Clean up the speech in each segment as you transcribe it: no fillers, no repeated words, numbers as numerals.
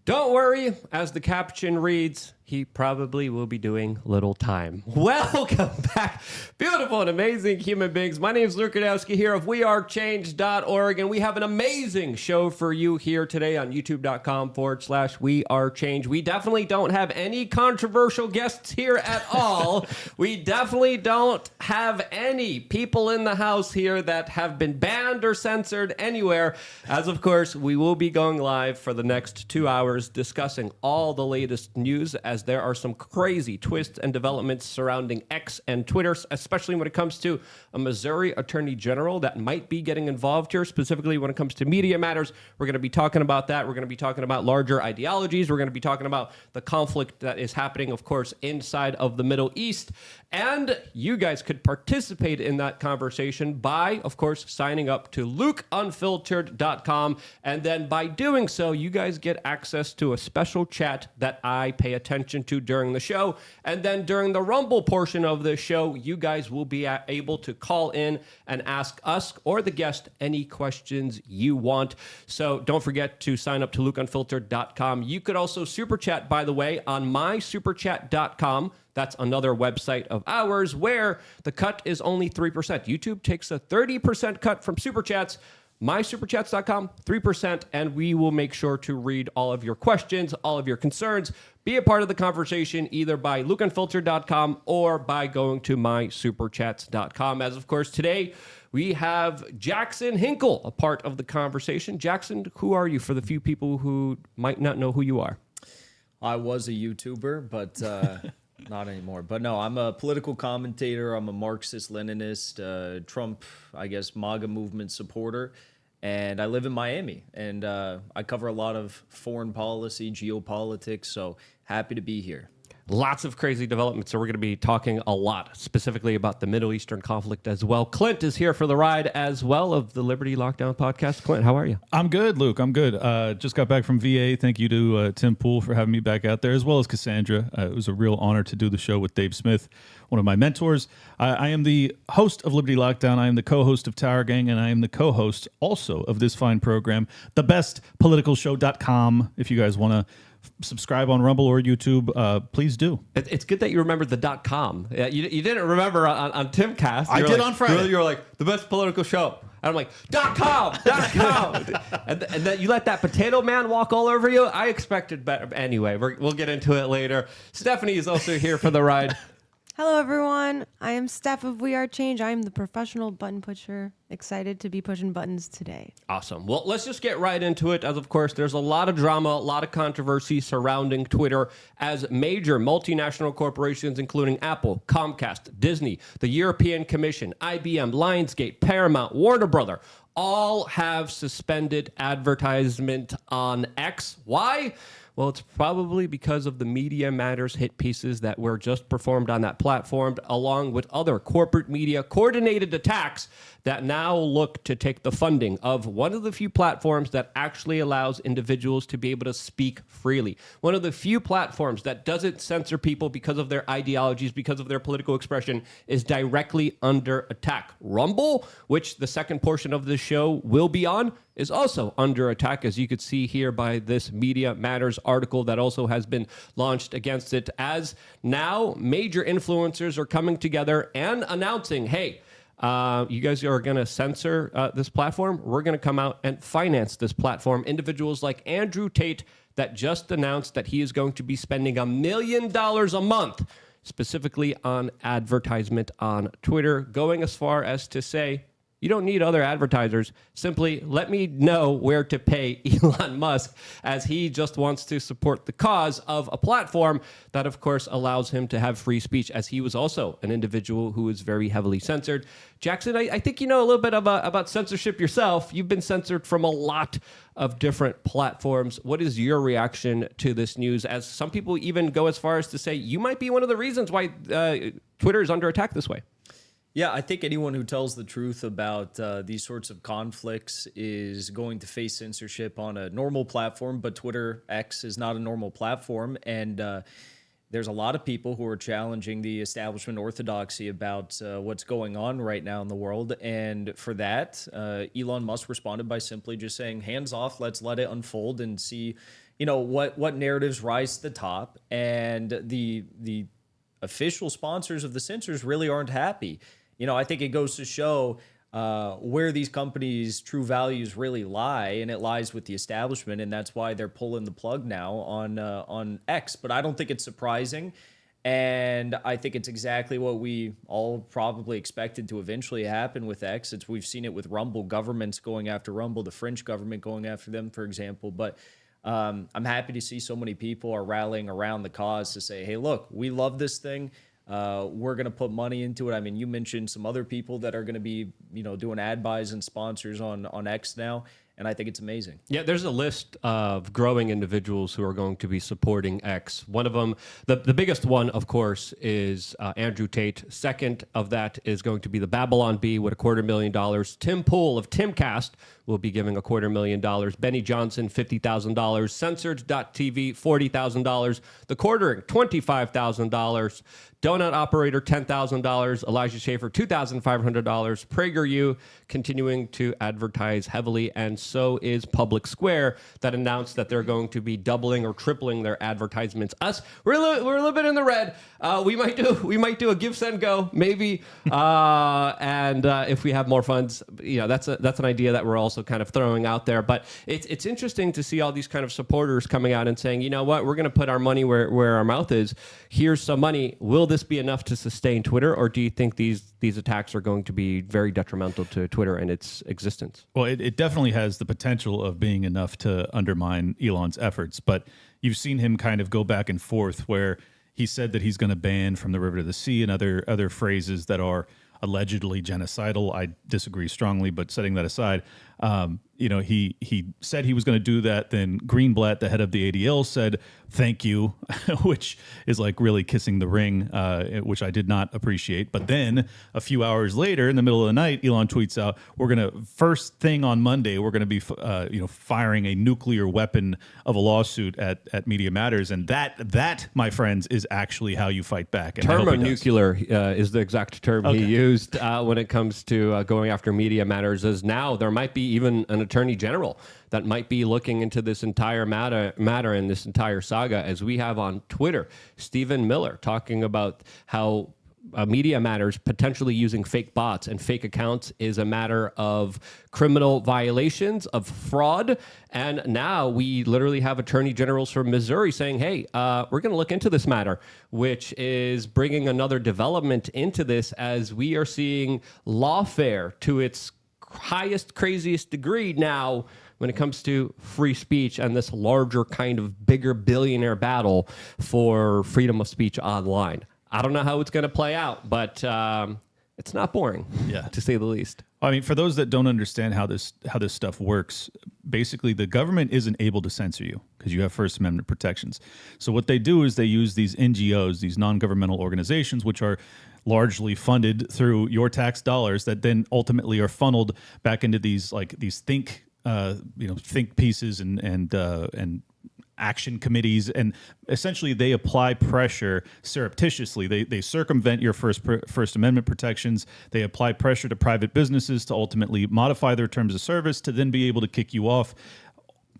Don't worry, as the caption reads, he probably will be doing little time. Welcome back, beautiful and amazing human beings. My name is Luke Radowski here of wearechange.org, and we have an amazing show for you here today on youtube.com/wearechange. We definitely don't have any controversial guests here at all. We definitely don't have any people in the house here that have been banned or censored anywhere, as of course we will be going live for the next 2 hours discussing all the latest news, as there are some crazy twists and developments surrounding X and Twitter, especially when it comes to a Missouri Attorney General that might be getting involved here, specifically when it comes to media matters. We're going to be talking about that. We're going to be talking about larger ideologies. We're going to be talking about the conflict that is happening, of course, inside of the Middle East. And you guys could participate in that conversation by, of course, signing up to LukeUnfiltered.com. And then by doing so, you guys get access to a special chat that I pay attention to during the show. And then during the Rumble portion of the show, you guys will be able to call in and ask us or the guest any questions you want. So don't forget to sign up to LukeUnfiltered.com. You could also super chat, by the way, on mysuperchat.com. That's another website of ours where the cut is only 3%. YouTube takes a 30% cut from super chats. MySuperchats.com, 3%, and we will make sure to read all of your questions, all of your concerns. Be a part of the conversation either by LukeUnfiltered.com or by going to MySuperchats.com. As of course, today we have Jackson Hinkle, a part of the conversation. Jackson, who are you for the few people who might not know who you are? I was a YouTuber, but not anymore. But no, I'm a political commentator. I'm a Marxist-Leninist, Trump, I guess, MAGA movement supporter. And I live in Miami. And I cover a lot of foreign policy, geopolitics. So happy to be here. Lots of crazy developments, so we're going to be talking a lot specifically about the Middle Eastern conflict as well. Clint is here for the ride as well of the Liberty Lockdown podcast. Clint, how are you? I'm good, Luke. I'm good. Just got back from VA. Thank you to Tim Pool for having me back out there, as well as Cassandra. It was a real honor to do the show with Dave Smith, one of my mentors. I am the host of Liberty Lockdown. I am the co-host of Tower Gang, and I am the co-host also of this fine program, thebestpoliticalshow.com. If you guys want to subscribe on Rumble or YouTube, please do. It's good that you remembered the .com. You didn't remember on Timcast. I did on Friday. You were like, the best political show. And I'm like, .com. and then you let that potato man walk all over you. I expected better. Anyway, we'll get into it later. Stephanie is also here for the ride. Hello, everyone. I am Steph of We Are Change. I am the professional button pusher. Excited to be pushing buttons today. Awesome. Well, let's just get right into it. As of course, there's a lot of drama, a lot of controversy surrounding Twitter as major multinational corporations, including Apple, Comcast, Disney, the European Commission, IBM, Lionsgate, Paramount, Warner Brother, all have suspended advertisement on X. Why? Well, it's probably because of the Media Matters hit pieces that were just performed on that platform, along with other corporate media coordinated attacks that now look to take the funding of one of the few platforms that actually allows individuals to be able to speak freely. One of the few platforms that doesn't censor people because of their ideologies, because of their political expression, is directly under attack. Rumble, which the second portion of this show will be on, is also under attack, as you could see here by this Media Matters article that also has been launched against it, as now major influencers are coming together and announcing, hey, you guys are going to censor this platform. We're going to come out and finance this platform. Individuals like Andrew Tate that just announced that he is going to be spending $1 million a month specifically on advertisement on Twitter, going as far as to say, you don't need other advertisers. Simply let me know where to pay Elon Musk, as he just wants to support the cause of a platform that, of course, allows him to have free speech, as he was also an individual who is very heavily censored. Jackson, I think you know a little bit about censorship yourself. You've been censored from a lot of different platforms. What is your reaction to this news, as some people even go as far as to say you might be one of the reasons why Twitter is under attack this way? Yeah, I think anyone who tells the truth about these sorts of conflicts is going to face censorship on a normal platform, but Twitter X is not a normal platform. And there's a lot of people who are challenging the establishment orthodoxy about what's going on right now in the world. And for that, Elon Musk responded by simply just saying, hands off, let's let it unfold and see what narratives rise to the top, and the official sponsors of the censors really aren't happy. I think it goes to show where these companies' true values really lie, and it lies with the establishment, and that's why they're pulling the plug now on X. But I don't think it's surprising, and I think it's exactly what we all probably expected to eventually happen with X. We've seen it with Rumble, governments going after Rumble, the French government going after them, for example. But I'm happy to see so many people are rallying around the cause to say, hey, look, we love this thing. We're going to put money into it. I mean, you mentioned some other people that are going to be, doing ad buys and sponsors on X now. And I think it's amazing. Yeah, there's a list of growing individuals who are going to be supporting X. One of them, the biggest one, of course, is Andrew Tate. Second of that is going to be the Babylon Bee with $250,000. Tim Pool of Timcast will be giving $250,000. Benny Johnson, $50,000. Censored.tv, $40,000. The Quartering, $25,000. Donut Operator, $10,000. Elijah Schaefer, $2,500. PragerU continuing to advertise heavily, and so is Public Square that announced that they're going to be doubling or tripling their advertisements. We're a little bit in the red. We might do a give, send, go, maybe. And if we have more funds, that's an idea that we're also kind of throwing out there. But it's interesting to see all these kind of supporters coming out and saying, you know what, we're going to put our money where our mouth is. Here's some money. Will this be enough to sustain Twitter, or do you think these attacks are going to be very detrimental to Twitter and its existence? Well, it definitely has the potential of being enough to undermine Elon's efforts, but you've seen him kind of go back and forth where he said that he's going to ban from the river to the sea and other phrases that are allegedly genocidal. I disagree strongly, but setting that aside, he said he was going to do that. Then Greenblatt, the head of the ADL, said thank you, which is like really kissing the ring, which I did not appreciate. But then a few hours later, in the middle of the night, Elon tweets out, "We're going to first thing on Monday, we're going to be firing a nuclear weapon of a lawsuit at Media Matters," and that, my friends, is actually how you fight back. And Thermonuclear is the exact term he used when it comes to going after Media Matters. As now there might be even an attorney general that might be looking into this entire matter and this entire saga, as we have on Twitter, Stephen Miller talking about how Media Matters potentially using fake bots and fake accounts is a matter of criminal violations, of fraud. And now we literally have attorney generals from Missouri saying, hey, we're going to look into this matter, which is bringing another development into this, as we are seeing lawfare to its highest, craziest degree now when it comes to free speech and this larger kind of bigger billionaire battle for freedom of speech online. I don't know how it's going to play out, but it's not boring, to say the least. I mean, for those that don't understand how this stuff works, basically the government isn't able to censor you because you have First Amendment protections. So what they do is they use these NGOs, these non-governmental organizations, which are largely funded through your tax dollars, that then ultimately are funneled back into these think pieces and action committees, and essentially they apply pressure surreptitiously. They circumvent your First Amendment protections. They apply pressure to private businesses to ultimately modify their terms of service to then be able to kick you off.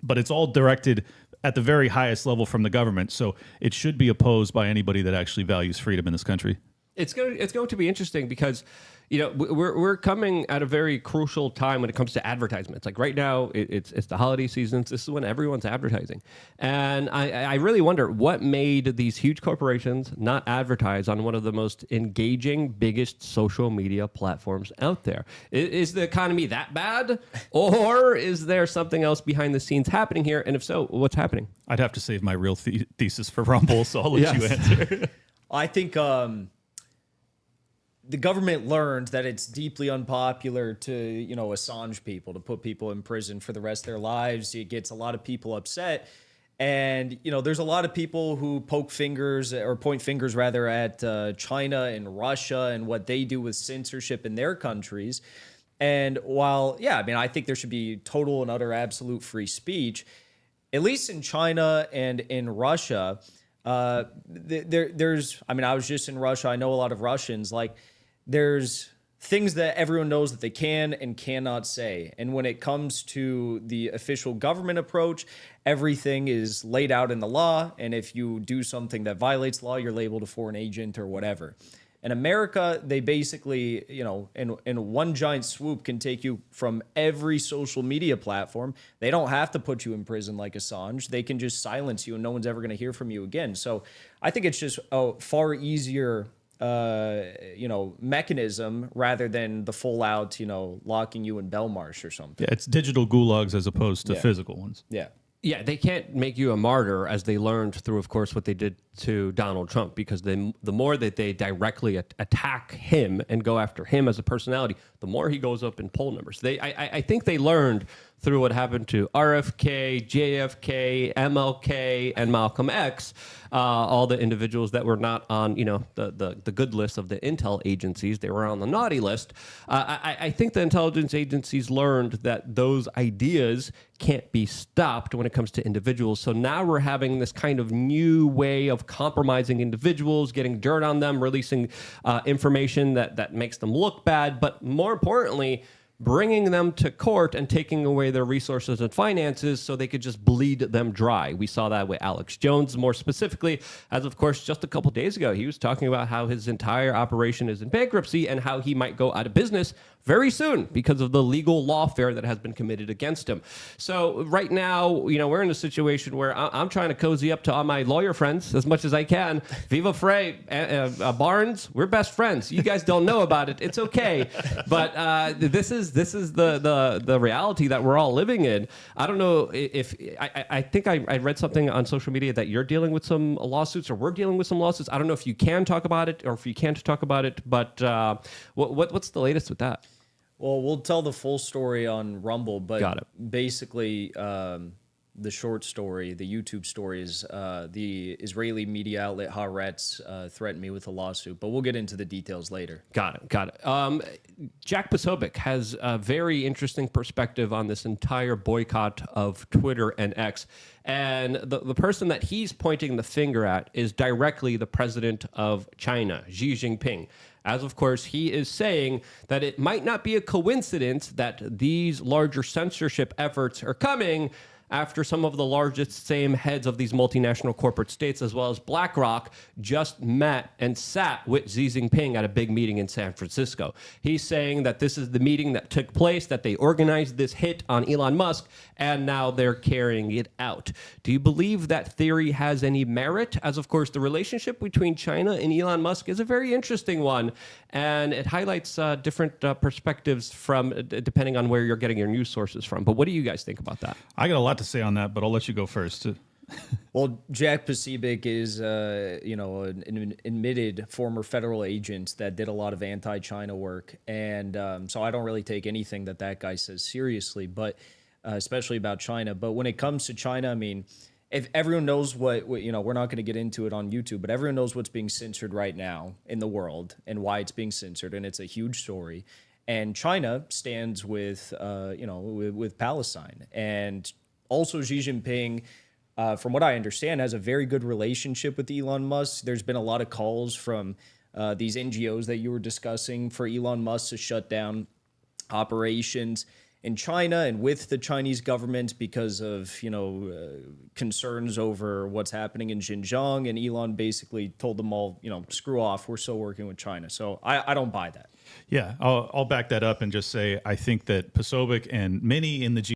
But it's all directed at the very highest level from the government. So it should be opposed by anybody that actually values freedom in this country. It's going to be interesting because, we're coming at a very crucial time when it comes to advertisements. Like right now, it's the holiday seasons. This is when everyone's advertising. And I really wonder what made these huge corporations not advertise on one of the most engaging, biggest social media platforms out there. Is the economy that bad? Or is there something else behind the scenes happening here? And if so, what's happening? I'd have to save my real thesis for Rumble, so I'll let you answer. I think the government learned that it's deeply unpopular to, Assange people, to put people in prison for the rest of their lives. It gets a lot of people upset. And, there's a lot of people who point fingers at China and Russia and what they do with censorship in their countries. And while, I think there should be total and utter absolute free speech, at least in China and in Russia, I was just in Russia. I know a lot of Russians. Like, there's things that everyone knows that they can and cannot say. And when it comes to the official government approach, everything is laid out in the law. And if you do something that violates law, you're labeled a foreign agent or whatever. In America, they basically, in one giant swoop can take you from every social media platform. They don't have to put you in prison like Assange. They can just silence you and no one's ever going to hear from you again. So I think it's just a far easier mechanism rather than the full out, locking you in Belmarsh or something. Yeah, it's digital gulags as opposed to physical ones. Yeah. Yeah, they can't make you a martyr, as they learned through, of course, what they did to Donald Trump, because the more that they directly attack him and go after him as a personality, the more he goes up in poll numbers. I think they learned through what happened to RFK, JFK, MLK, and Malcolm X, all the individuals that were not on, the good list of the intel agencies. They were on the naughty list. I think the intelligence agencies learned that those ideas can't be stopped when it comes to individuals. So now we're having this kind of new way of compromising individuals, getting dirt on them, releasing information that makes them look bad, but more importantly, bringing them to court and taking away their resources and finances so they could just bleed them dry. We saw that with Alex Jones more specifically, as of course just a couple days ago he was talking about how his entire operation is in bankruptcy and how he might go out of business very soon because of the legal lawfare that has been committed against him. So right now, we're in a situation where I'm trying to cozy up to all my lawyer friends as much as I can. Viva Frey, Barnes, we're best friends. You guys don't know about it. It's okay. But this is the reality that we're all living in. I don't know if I think I read something on social media that you're dealing with some lawsuits, or we're dealing with some lawsuits. I don't know if you can talk about it or if you can't talk about it, but what's the latest with that? Well, we'll tell the full story on Rumble, but Got it. Basically, the short story, the YouTube story is the Israeli media outlet Haaretz threatened me with a lawsuit, but we'll get into the details later. Got it. Jack Posobiec has a very interesting perspective on this entire boycott of Twitter and X. And the person that he's pointing the finger at is directly the president of China, Xi Jinping. As of course, he is saying that it might not be a coincidence that these larger censorship efforts are coming after some of the largest same heads of these multinational corporate states, as well as BlackRock, just met and sat with Xi Jinping at a big meeting in San Francisco. He's saying that this is the meeting that took place, that they organized this hit on Elon Musk, and now they're carrying it out. Do you believe that theory has any merit? As of course, the relationship between China and Elon Musk is a very interesting one, and it highlights different perspectives from depending on where you're getting your news sources from. But what do you guys think about that? I got a lot to say on that, but I'll let you go first. Well, Jack Posobiec is, an admitted former federal agent that did a lot of anti-China work, and so I don't really take anything that guy says seriously, but especially about China. But when it comes to China, I mean, if everyone knows what we're not going to get into it on YouTube, but everyone knows what's being censored right now in the world and why it's being censored, and it's a huge story. And China stands with Palestine, and also Xi Jinping, from what I understand, has a very good relationship with Elon Musk. There's been a lot of calls from these NGOs that you were discussing for Elon Musk to shut down operations in China and with the Chinese government because of, concerns over what's happening in Xinjiang. And Elon basically told them all, screw off. We're still working with China. So I don't buy that. Yeah, I'll back that up and just say I think that Posobiec and many in the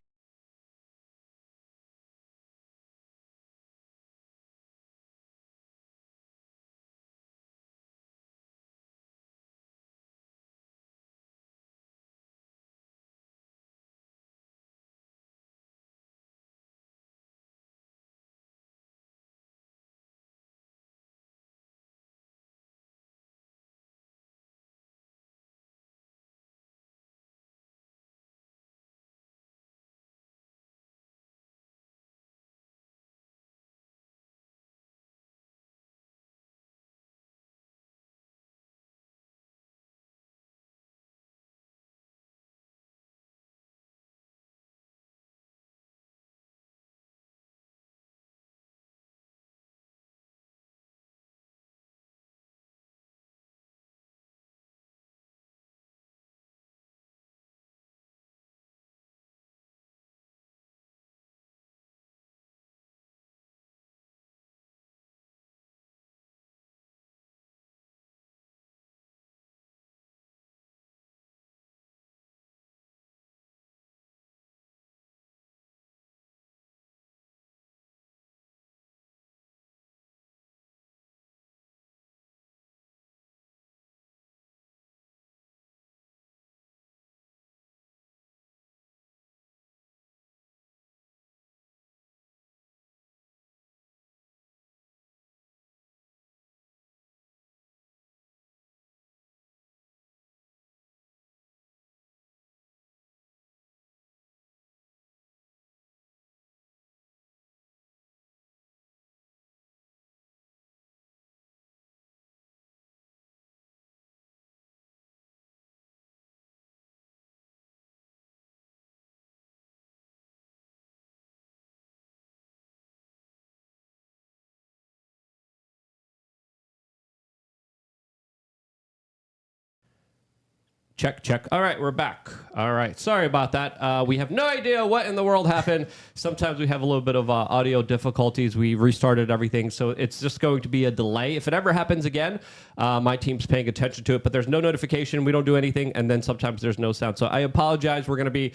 Check. All right, we're back. All right. Sorry about that. We have no idea what in the world happened. Sometimes we have a little bit of audio difficulties. We restarted everything, so it's just going to be a delay. If it ever happens again, my team's paying attention to it, but there's no notification. We don't do anything, and then sometimes there's no sound. So I apologize. We're going to be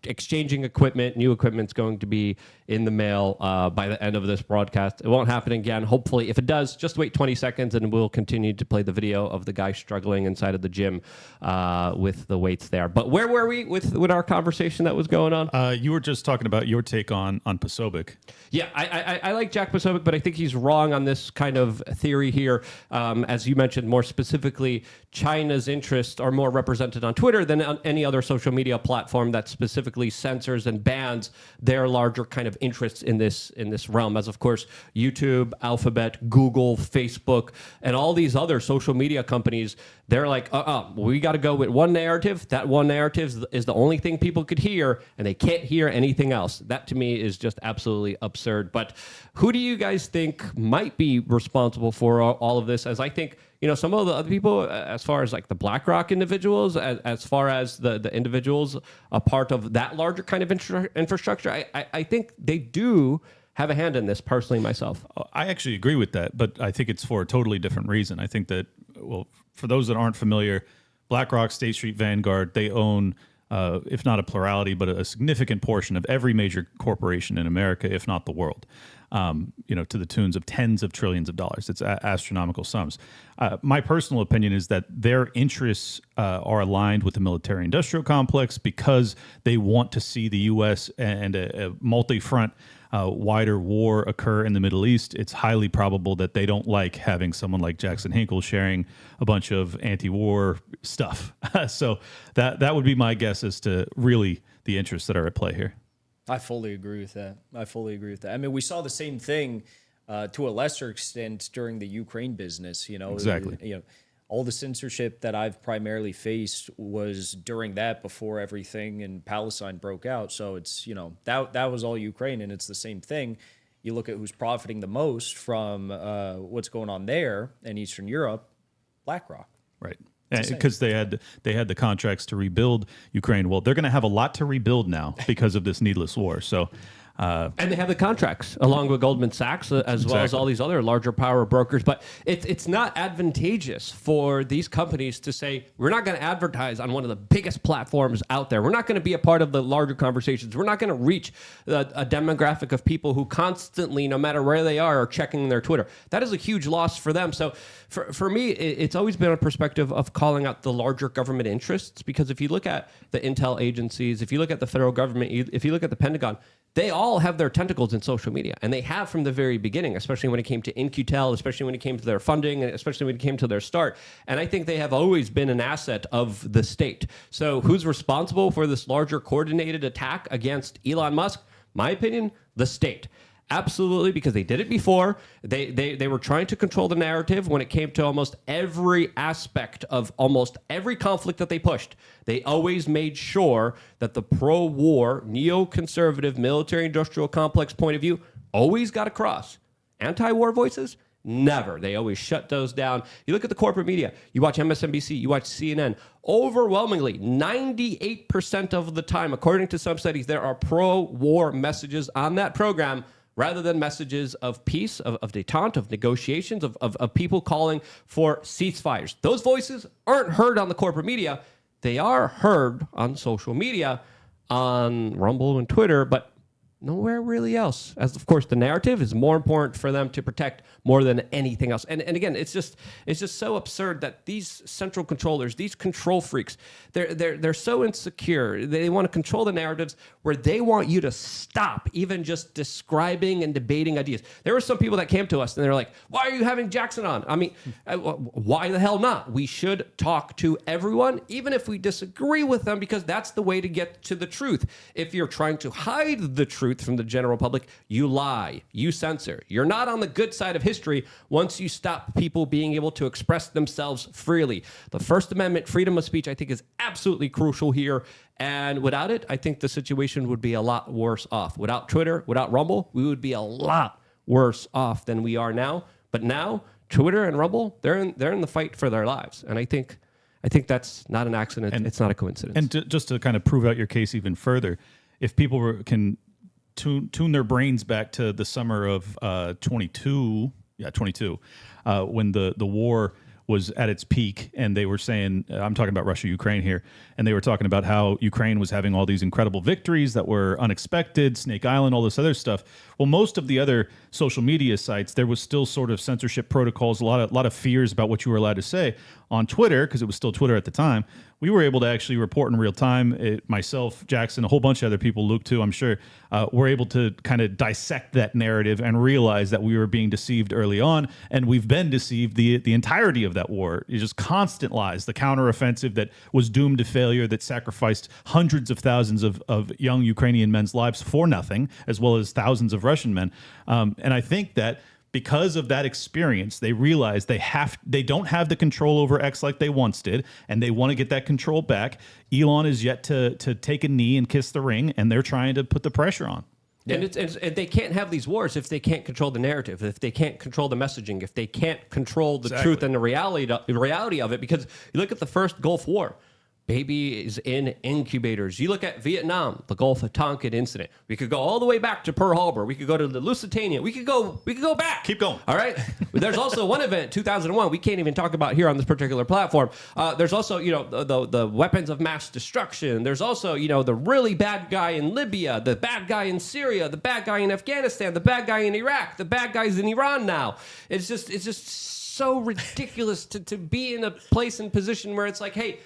exchanging equipment. New equipment's going to be in the mail by the end of this broadcast. It won't happen again. Hopefully, if it does, just wait 20 seconds, and we'll continue to play the video of the guy struggling inside of the gym with the weights there. But where were we with our conversation that was going on? You were just talking about your take on Posobiec. Yeah, I like Jack Posobiec, but I think he's wrong on this kind of theory here. As you mentioned, more specifically, China's interests are more represented on Twitter than on any other social media platform that specifically censors and bans their larger kind of interests in this realm. As of course, YouTube, Alphabet, Google, Facebook, and all these other social media companies, they're like, we got to go with one narrative. That one narrative is the only thing people could hear, and they can't hear anything else. That to me is just absolutely absurd. But who do you guys think might be responsible for all of this? As I think, some of the other people, as far as like the BlackRock individuals, as far as the individuals a part of that larger kind of infrastructure, I think they do have a hand in this personally myself. I actually agree with that, but I think it's for a totally different reason. I think that, for those that aren't familiar, BlackRock, State Street, Vanguard, they own, if not a plurality, but a significant portion of every major corporation in America, if not the world, to the tunes of tens of trillions of dollars. It's astronomical sums. My personal opinion is that their interests are aligned with the military-industrial complex because they want to see the U.S. and a multi-front wider war occur in the Middle East. It's highly probable that they don't like having someone like Jackson Hinkle sharing a bunch of anti-war stuff. So that would be my guess as to really the interests that are at play here. I fully agree with that. I mean, we saw the same thing to a lesser extent during the Ukraine business. Exactly. All the censorship that I've primarily faced was during that, before everything in Palestine broke out. So it's, that was all Ukraine, and it's the same thing. You look at who's profiting the most from what's going on there in Eastern Europe, BlackRock. Right. Because they had the contracts to rebuild Ukraine. Well, they're going to have a lot to rebuild now because of this needless war. So, and they have the contracts along with Goldman Sachs as well as all these other larger power brokers. But it's not advantageous for these companies to say, we're not going to advertise on one of the biggest platforms out there. We're not going to be a part of the larger conversations. We're not going to reach a demographic of people who constantly, no matter where they are checking their Twitter. That is a huge loss for them. So for me, it's always been a perspective of calling out the larger government interests, because if you look at the intel agencies, if you look at the federal government, if you look at the Pentagon, they all have their tentacles in social media, and they have from the very beginning, especially when it came to In-Q-Tel, especially when it came to their funding, and especially when it came to their start. And I think they have always been an asset of the state. So who's responsible for this larger coordinated attack against Elon Musk? My opinion, the state. Absolutely, because they did it before. They were trying to control the narrative when it came to almost every aspect of almost every conflict that they pushed. They always made sure that the pro-war, neoconservative, military-industrial complex point of view always got across. Anti-war voices? Never. They always shut those down. You look at the corporate media. You watch MSNBC. You watch CNN. Overwhelmingly, 98% of the time, according to some studies, there are pro-war messages on that program, rather than messages of peace, of détente, of negotiations, of people calling for ceasefires. Those voices aren't heard on the corporate media. They are heard on social media, on Rumble and Twitter, but nowhere really else. As of course, the narrative is more important for them to protect more than anything else. And again, it's just so absurd that these central controllers, these control freaks, they're so insecure. They want to control the narratives where they want you to stop even just describing and debating ideas. There were some people that came to us and they're like, "Why are you having Jackson on?" I mean, why the hell not? We should talk to everyone, even if we disagree with them, because that's the way to get to the truth. If you're trying to hide the truth from the general public, you lie, you censor. You're not on the good side of history once you stop people being able to express themselves freely. The First Amendment, freedom of speech, I think is absolutely crucial here. And without it, I think the situation would be a lot worse off. Without Twitter, without Rumble, we would be a lot worse off than we are now. But now, Twitter and Rumble, they're in the fight for their lives. And I think I think that's not an accident. It's not a coincidence. And just to kind of prove out your case even further, if people can tune their brains back to the summer of 22, when the war was at its peak, and they were saying, I'm talking about Russia, Ukraine here, and they were talking about how Ukraine was having all these incredible victories that were unexpected, Snake Island, all this other stuff. Well, most of the other social media sites, there was still sort of censorship protocols, a lot of fears about what you were allowed to say. On Twitter, because it was still Twitter at the time, we were able to actually report in real time. Myself, Jackson, a whole bunch of other people, Luke too, I'm sure, were able to kind of dissect that narrative and realize that we were being deceived early on, and we've been deceived the entirety of that war. It's just constant lies, the counteroffensive that was doomed to failure, that sacrificed hundreds of thousands of young Ukrainian men's lives for nothing, as well as thousands of Russian men. And I think that because of that experience, they realize they don't have the control over X like they once did, and they want to get that control back. Elon is yet to take a knee and kiss the ring, and they're trying to put the pressure on. Yeah. And they can't have these wars if they can't control the narrative, if they can't control the messaging, if they can't control the truth and the reality of it. Because you look at the first Gulf War. Babies in incubators. You look at Vietnam, the Gulf of Tonkin incident. We could go all the way back to Pearl Harbor. We could go to the Lusitania. We could go back. Keep going. All right. There's also one event, 2001. We can't even talk about here on this particular platform. There's also, the weapons of mass destruction. There's also, the really bad guy in Libya, the bad guy in Syria, the bad guy in Afghanistan, the bad guy in Iraq, the bad guys in Iran now. It's just so ridiculous to be in a place and position where it's like, hey,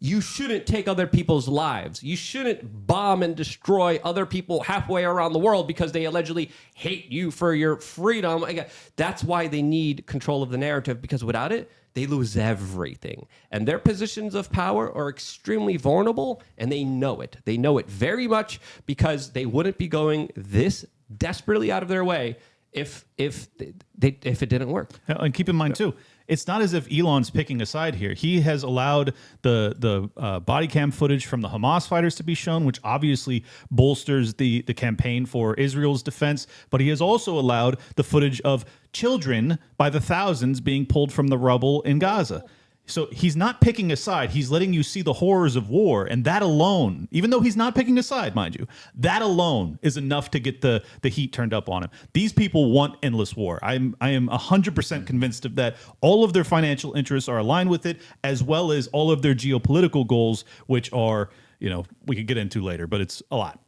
you shouldn't take other people's lives. You shouldn't bomb and destroy other people halfway around the world because they allegedly hate you for your freedom. That's why they need control of the narrative, because without it, they lose everything. And their positions of power are extremely vulnerable, and they know it. They know it very much, because they wouldn't be going this desperately out of their way if it didn't work. And keep in mind, too, it's not as if Elon's picking a side here. He has allowed the body cam footage from the Hamas fighters to be shown, which obviously bolsters the campaign for Israel's defense. But he has also allowed the footage of children by the thousands being pulled from the rubble in Gaza. So he's not picking a side. He's letting you see the horrors of war. And that alone, even though he's not picking a side, mind you, that alone is enough to get the heat turned up on him. These people want endless war. I am 100% convinced of that. All of their financial interests are aligned with it, as well as all of their geopolitical goals, which are, we could get into later, but it's a lot.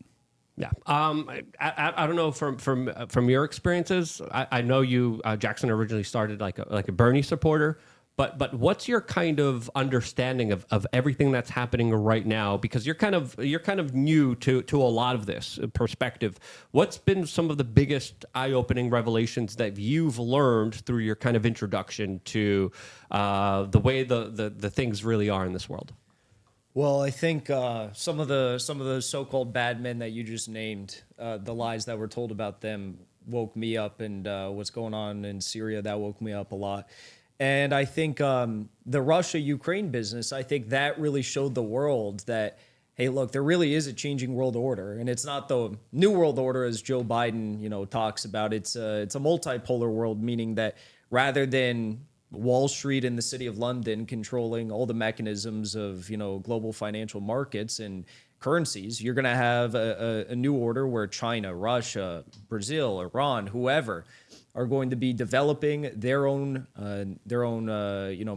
Yeah. I don't know from your experiences. I know you, Jackson, originally started like a Bernie supporter. But what's your kind of understanding of everything that's happening right now? Because you're kind of new to a lot of this perspective. What's been some of the biggest eye-opening revelations that you've learned through your kind of introduction to the way the things really are in this world? Well, I think some of the so-called bad men that you just named, the lies that were told about them woke me up, and what's going on in Syria, that woke me up a lot. And I think the Russia-Ukraine business, I think that really showed the world that, hey, look, there really is a changing world order. And it's not the new world order as Joe Biden, talks about. It's a multipolar world, meaning that rather than Wall Street and the city of London controlling all the mechanisms of, global financial markets and currencies, you're going to have a new order where China, Russia, Brazil, Iran, whoever are going to be developing their own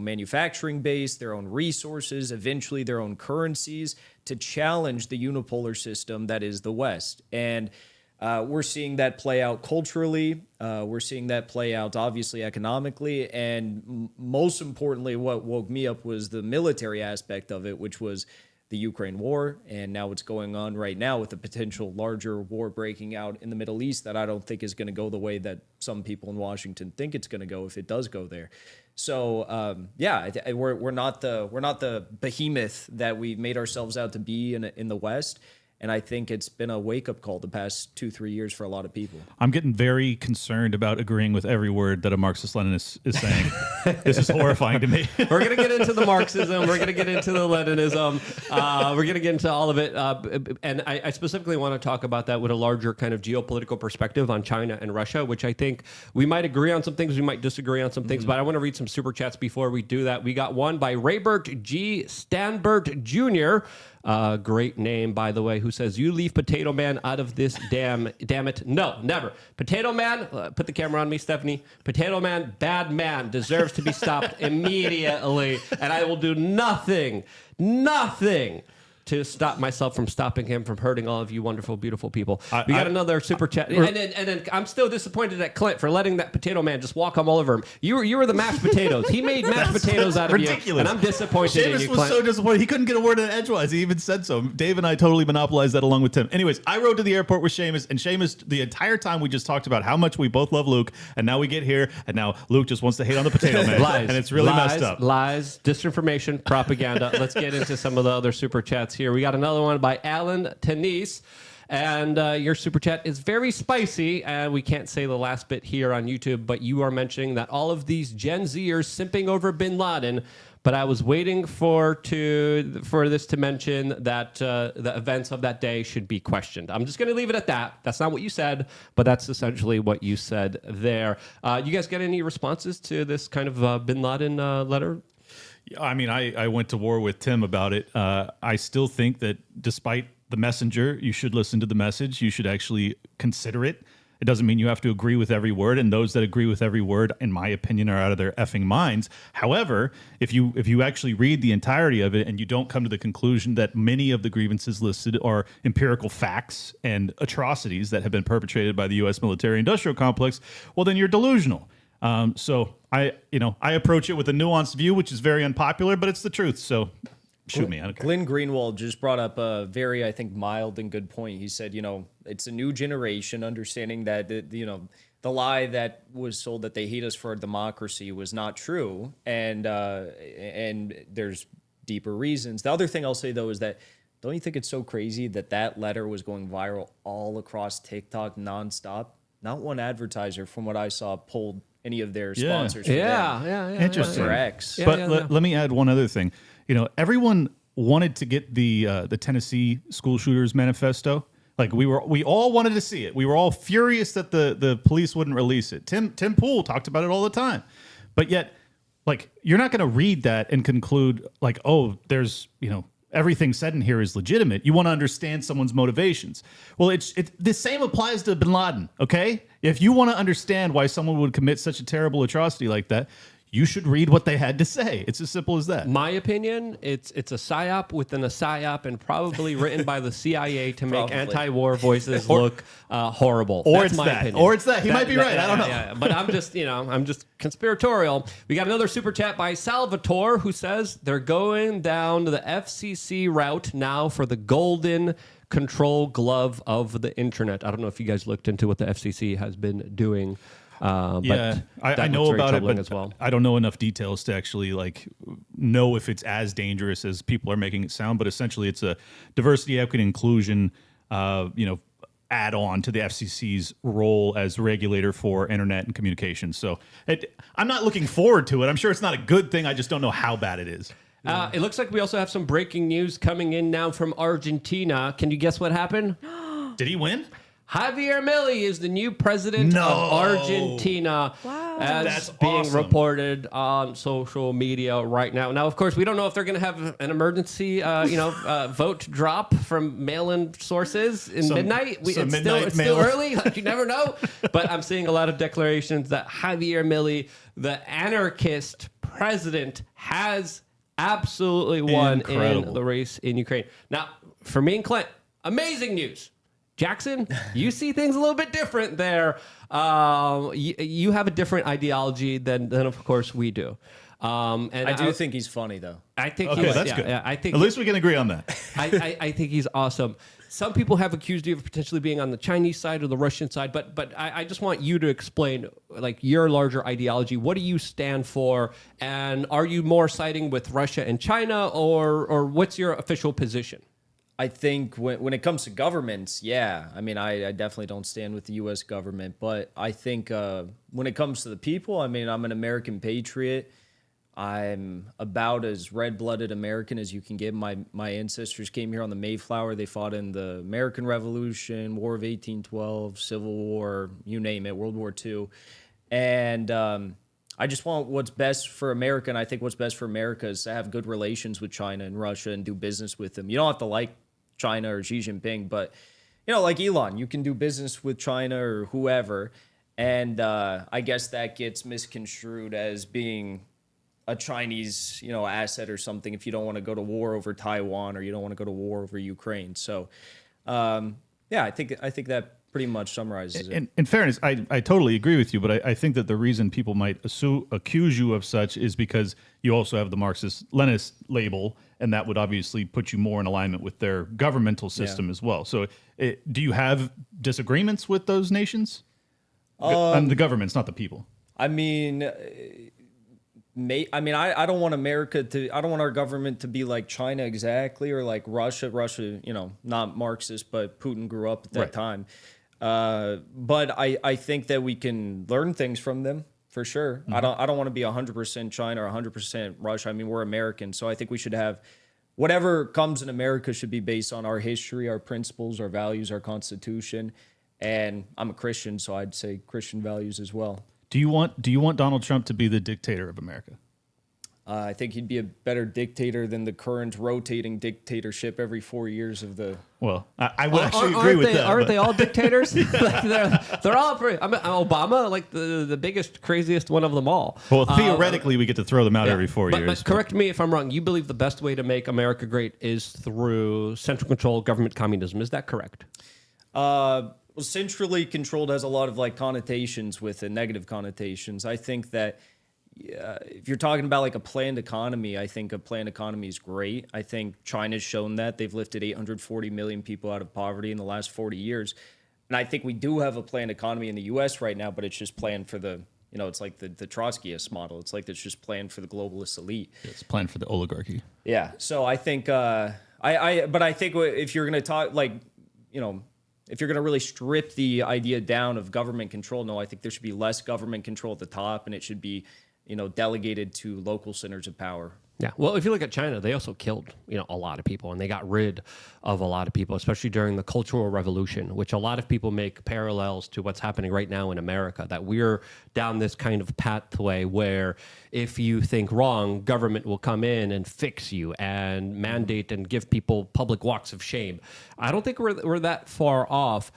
manufacturing base, their own resources, eventually their own currencies to challenge the unipolar system that is the West. And we're seeing that play out culturally. We're seeing that play out, obviously, economically. And most importantly, what woke me up was the military aspect of it, which was the Ukraine war, and now what's going on right now with a potential larger war breaking out in the Middle East that I don't think is going to go the way that some people in Washington think it's going to go if it does go there. So we're not the behemoth that we've made ourselves out to be in the West, And I think it's been a wake-up call the past 2-3 years for a lot of people. I'm getting very concerned about agreeing with every word that a Marxist-Leninist is saying. This is horrifying to me. We're going to get into the Marxism. We're going to get into the Leninism. We're going to get into all of it. And I specifically want to talk about that with a larger kind of geopolitical perspective on China and Russia, which I think we might agree on some things, we might disagree on some things. But I want to read some super chats before we do that. We got one by Raybert G. Stanbert Jr., great name, by the way, who says, "You leave Potato Man out of this, damn it. No, never. Potato Man," put the camera on me, Stephanie. "Potato Man, bad man, deserves to be stopped immediately. And I will do nothing to stop myself from stopping him from hurting all of you wonderful, beautiful people." We got another super chat. And then I'm still disappointed at Clint for letting that Potato Man just walk all over him. You were the mashed potatoes. He made mashed potatoes out of ridiculous. you. And I'm disappointed in Seamus you, was Clint. so disappointed. He couldn't get a word in edgewise. He even said so. Dave and I totally monopolized that along with Tim. Anyways, I rode to the airport with Seamus, and Seamus, the entire time we just talked about how much we both love Luke, and now we get here, and now Luke just wants to hate on the Potato Man. Lies. And it's really messed up. Lies, disinformation, propaganda. Let's get into some of the other super chats here. We got another one by Alan Tenise. And your super chat is very spicy, and we can't say the last bit here on YouTube, but you are mentioning that all of these Gen Zers simping over Bin Laden, but I was waiting for this to mention that the events of that day should be questioned. I'm just going to leave it at that. That's not what you said, but that's essentially what you said there. You guys get any responses to this kind of Bin Laden letter? I mean, I went to war with Tim about it. I still think that despite the messenger, you should listen to the message. You should actually consider it. It doesn't mean you have to agree with every word, and those that agree with every word, in my opinion, are out of their effing minds. However, if you actually read the entirety of it and you don't come to the conclusion that many of the grievances listed are empirical facts and atrocities that have been perpetrated by the U.S. military-industrial complex, well, then you're delusional. So I approach it with a nuanced view, which is very unpopular, but it's the truth. So shoot me. I don't care. Glenn Greenwald just brought up a very, I think, mild and good point. He said, it's a new generation understanding that, the lie that was sold that they hate us for our democracy was not true. And there's deeper reasons. The other thing I'll say, though, is that don't you think it's so crazy that letter was going viral all across TikTok nonstop? Not one advertiser, from what I saw, pulled any of their sponsors. Yeah. Interesting. For X. But let me add one other thing. Everyone wanted to get the Tennessee school shooters manifesto. Like we all wanted to see it. We were all furious that the police wouldn't release it. Tim Pool talked about it all the time. But yet, like, you're not going to read that and conclude like, oh, there's, everything said in here is legitimate. You want to understand someone's motivations. Well, the same applies to Bin Laden, okay? If you want to understand why someone would commit such a terrible atrocity like that, you should read what they had to say. It's as simple as that. My opinion, it's a psyop within a psyop, and probably written by the CIA to make anti-war voices look horrible. Or That's it's my that. opinion. Or it's that. He might be right. I don't know. Yeah. But I'm just conspiratorial. We got another super chat by Salvatore, who says they're going down the FCC route now for the golden control glove of the internet. I don't know if you guys looked into what the FCC has been doing. I know about it, but as well. I don't know enough details to actually know if it's as dangerous as people are making it sound. But essentially, it's a diversity, equity, inclusion, add-on to the FCC's role as regulator for internet and communications. So I'm not looking forward to it. I'm sure it's not a good thing. I just don't know how bad it is. It looks like we also have some breaking news coming in now from Argentina. Can you guess what happened? Did he win? Javier Milei is the new president of Argentina, as That's being awesome. reported on social media right now. Now, of course, we don't know if they're going to have an emergency, vote drop from mail-in sources in midnight. It's still early. Like, you never know. But I'm seeing a lot of declarations that Javier Milei, the anarchist president, has absolutely won in the race in Ukraine. Now, for me and Clint, amazing news. Jackson, you see things a little bit different there. You have a different ideology than of course, we do. And I do think he's funny, though. I think that's good. I think At least we can agree on that. I think he's awesome. Some people have accused you of potentially being on the Chinese side or the Russian side, but I just want you to explain your larger ideology. What do you stand for? And are you more siding with Russia and China, or what's your official position? I think when it comes to governments, yeah, I mean, I definitely don't stand with the U.S. government, but I think when it comes to the people, I mean, I'm an American patriot. I'm about as red-blooded American as you can get. My ancestors came here on the Mayflower. They fought in the American Revolution, War of 1812, Civil War, you name it, World War II. And I just want what's best for America, and I think what's best for America is to have good relations with China and Russia and do business with them. You don't have to like China or Xi Jinping, but, you know, like Elon, you can do business with China or whoever. And I guess that gets misconstrued as being a Chinese, you know, asset or something if you don't want to go to war over Taiwan or you don't want to go to war over Ukraine. So, yeah, I think that pretty much summarizes it. In fairness, I totally agree with you, but I think that the reason people might accuse you of such is because you also have the Marxist-Leninist label, and that would obviously put you more in alignment with their governmental system as well. So do you have disagreements with those nations? The governments, not the people. I mean... I don't want I don't want our government to be like China exactly, or like Russia. Russia, you know, not Marxist, but Putin grew up at that time. But I think that we can learn things from them for sure. I don't want to be 100% China or 100% Russia. I mean, we're Americans, so I think we should have whatever comes in America should be based on our history, our principles, our values, our Constitution. And I'm a Christian, so I'd say Christian values as well. Do you want Donald Trump to be the dictator of America? I think he'd be a better dictator than the current rotating dictatorship every 4 years of the. Well, I would actually agree with that. Aren't they all dictators? Like they're all pretty. I mean, Obama, like the biggest, craziest one of them all. Well, theoretically, we get to throw them out every 4 years. But correct me if I'm wrong. You believe the best way to make America great is through central control government communism. Is that correct? Well, centrally controlled has a lot of like connotations with it, negative connotations. I think that if you're talking about like a planned economy, I think a planned economy is great. I think China's shown that. They've lifted 840 million people out of poverty in the last 40 years. And I think we do have a planned economy in the U.S. right now, but it's just planned for the, you know, it's like the Trotskyist model. It's like it's just planned for the globalist elite. It's planned for the oligarchy. Yeah. So I think, but I think if you're going to talk like, you know, if you're going to really strip the idea down of government control, no, I think there should be less government control at the top, and it should be, you know, delegated to local centers of power. Yeah. Well, if you look at China, they also killed, you know, a lot of people, and they got rid of a lot of people, especially during the Cultural Revolution, which a lot of people make parallels to what's happening right now in America, that we're down this kind of pathway where if you think wrong, government will come in and fix you and mandate and give people public walks of shame. I don't think we're that far off.